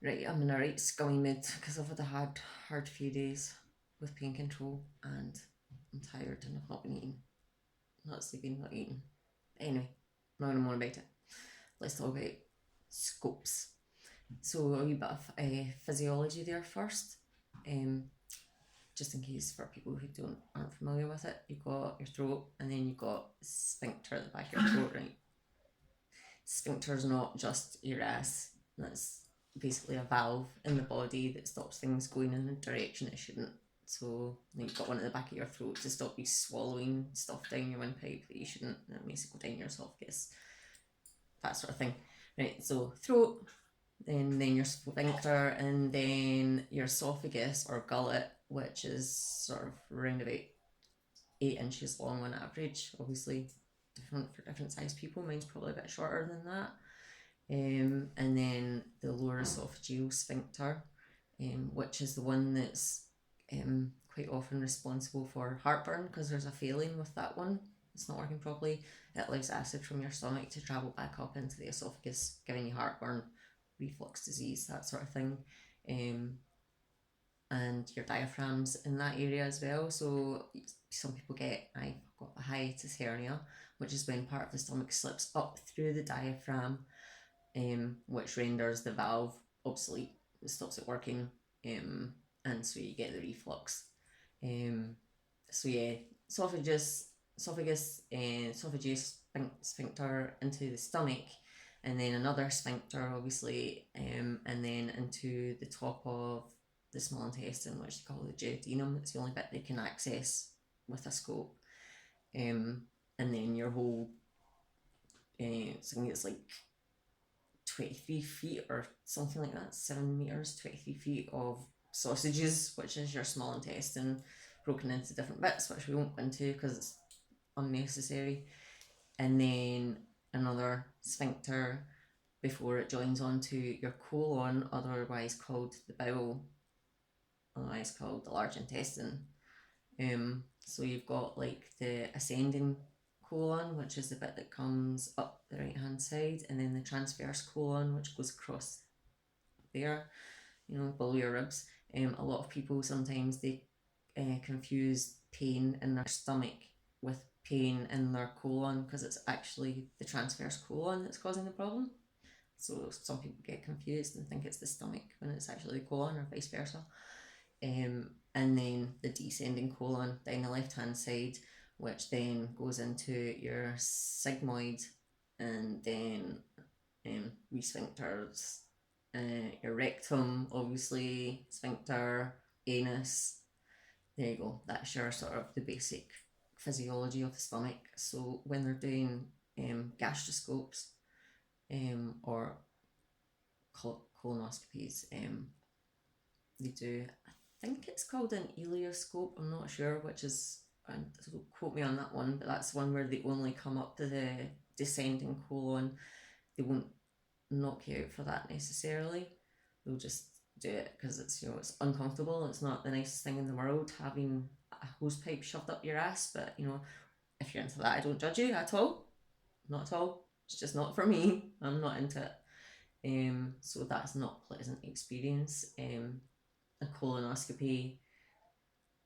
Right, I'm in a right scummy mood because I've had a hard few days with pain control and I'm tired and I've not been eating. Not sleeping, not eating. Anyway, not gonna more about it. Let's talk about scopes. So a wee bit of physiology there first. Um, just in case for people who aren't familiar with it, you've got your throat and then you've got sphincter at the back of your throat, right? Sphincter is not just your ass. That's basically a valve in the body that stops things going in a direction it shouldn't. So you've got one at the back of your throat to stop you swallowing stuff down your windpipe that you shouldn't. That makes it go down your esophagus. That sort of thing. Right, so throat, then your sphincter, and then your esophagus or gullet, which is sort of around about 8 inches long on average. Obviously, different for different sized people. Mine's probably a bit shorter than that. And then the lower esophageal sphincter, which is the one that's quite often responsible for heartburn because there's a failing with that one. It's not working properly. It allows acid from your stomach to travel back up into the esophagus, giving you heartburn, reflux disease, that sort of thing. And your diaphragm's in that area as well. So some people I've got a hiatus hernia, which is when part of the stomach slips up through the diaphragm, which renders the valve obsolete. It stops it working, and so you get the reflux. So yeah, esophagus, sphincter into the stomach, and then another sphincter, obviously, and then into the top of the small intestine, which they call the duodenum. It's the only bit they can access with a scope. And then your whole, I think it's like 23 feet or something like that, 7 meters, 23 feet of sausages, which is your small intestine broken into different bits, which we won't go into because it's unnecessary. And then another sphincter before it joins onto your colon, otherwise called the bowel, otherwise called the large intestine. So you've got like the ascending colon, which is the bit that comes up the right hand side, and then the transverse colon, which goes across there, below your ribs. A lot of people sometimes they confuse pain in their stomach with pain in their colon because it's actually the transverse colon that's causing the problem. So some people get confused and think it's the stomach when it's actually the colon, or vice versa. And then the descending colon down the left hand side, which then goes into your sigmoid, and then sphincters, your rectum, obviously, sphincter, anus. There you go. That's your sort of the basic physiology of the stomach. So when they're doing gastroscopes or colonoscopies, they do, I think it's called an ileoscope, I'm not sure which is, and don't quote me on that one, but that's one where they only come up to the descending colon. They won't knock you out for that necessarily. They'll just do it because it's it's uncomfortable. It's not the nicest thing in the world having a hose pipe shoved up your ass, but if you're into that, I don't judge you at all. Not at all. It's just not for me. I'm not into it. So that's not a pleasant experience. A colonoscopy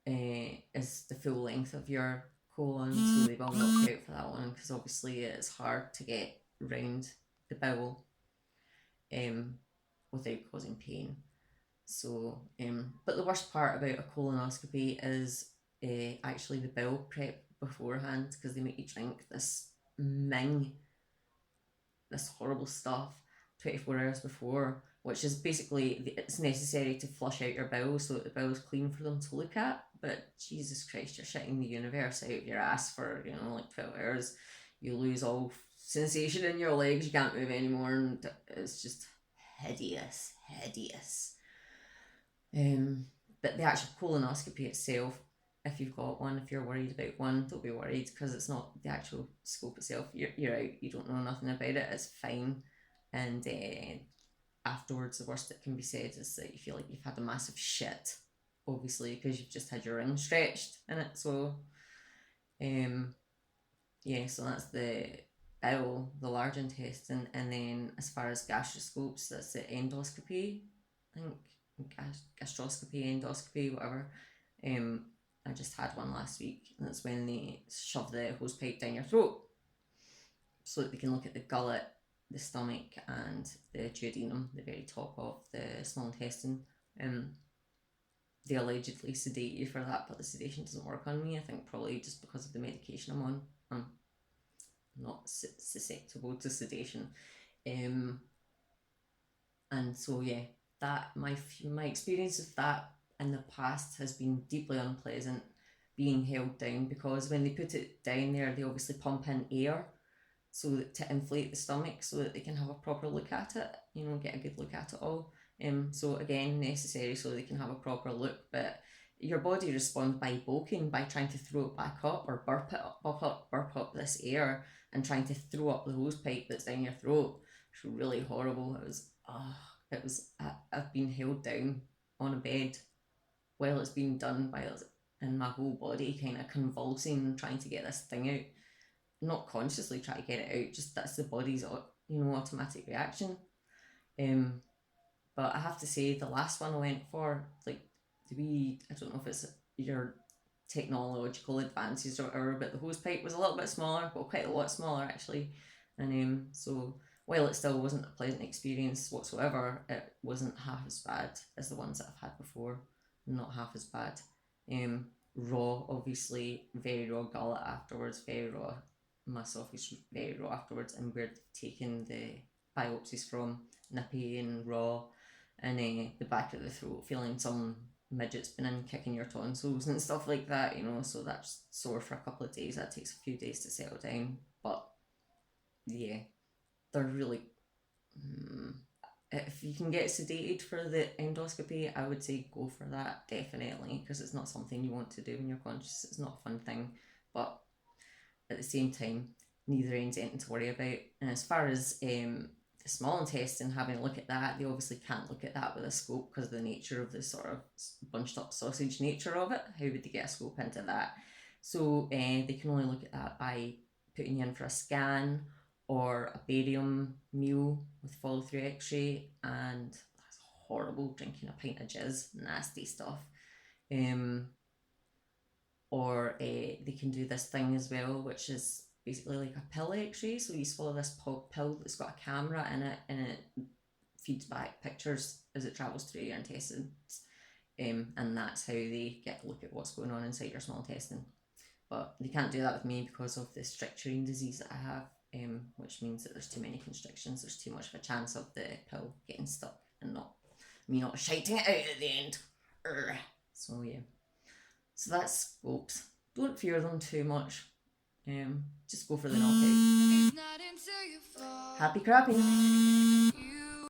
is the full length of your colon, so they will knock you out for that one because obviously it's hard to get round the bowel without causing pain. So, but the worst part about a colonoscopy is actually the bowel prep beforehand because they make you drink this ming, this horrible stuff 24 hours before, which is basically it's necessary to flush out your bowels so that the bowel's clean for them to look at. But Jesus Christ, you're shitting the universe out of your ass for like 12 hours. You lose all sensation in your legs, you can't move anymore, and it's just hideous. But the actual colonoscopy itself, if you've got one, if you're worried about one, don't be worried because it's not the actual scope itself. You're out, you don't know nothing about it, it's fine. And afterwards, the worst that can be said is that you feel like you've had a massive shit, obviously, because you've just had your ring stretched in it. So, yeah, so that's the bowel, the large intestine, and then as far as gastroscopes, that's the endoscopy. I think gastroscopy, endoscopy, whatever. I just had one last week, and that's when they shove the hose pipe down your throat so that they can look at the gullet, the stomach, and the duodenum, the very top of the small intestine. They allegedly sedate you for that, but the sedation doesn't work on me. I think probably just because of the medication I'm on. I'm not susceptible to sedation. And so yeah, that my experience of that in the past has been deeply unpleasant, being held down, because when they put it down there, they obviously pump in air so that to inflate the stomach so that they can have a proper look at it, get a good look at it all. So again, necessary so they can have a proper look, but your body responds by bulking, by trying to throw it back up or burp up this air and trying to throw up the hose pipe that's down your throat. It's really horrible. I've been held down on a bed while it's being done, and my whole body kind of convulsing, trying to get this thing out. Not consciously try to get it out, just that's the body's automatic reaction. But I have to say, the last one I went for, I don't know if it's your technological advances or whatever, but the hose pipe was a little bit smaller, well, quite a lot smaller actually. And so while it still wasn't a pleasant experience whatsoever, it wasn't half as bad as the ones that I've had before. Not half as bad. Raw, obviously, very raw gullet afterwards, very raw. My esophagus was very raw afterwards, and we're taking the biopsies from nippy and raw, and the back of the throat, feeling some midgets been in kicking your tonsils and stuff like that, so that's sore for a couple of days. That takes a few days to settle down, but yeah, they're really if you can get sedated for the endoscopy, I would say go for that, definitely, because it's not something you want to do when you're conscious. It's not a fun thing, but at the same time, neither end's anything to worry about. And as far as the small intestine, having a look at that, they obviously can't look at that with a scope because of the nature of the sort of bunched up sausage nature of it. How would they get a scope into that? So they can only look at that by putting you in for a scan or a barium meal with follow-through x-ray, and that's horrible, drinking a pint of jizz, nasty stuff. Or they can do this thing as well, which is basically like a pill x-ray. So you swallow this pill that's got a camera in it, and it feeds back pictures as it travels through your intestines. And that's how they get a look at what's going on inside your small intestine. But they can't do that with me because of the stricturing disease that I have, which means that there's too many constrictions. There's too much of a chance of the pill getting stuck and me not shiting it out at the end. So yeah. So that's scopes. Don't fear them too much. Just go for the knockout. Happy crapping.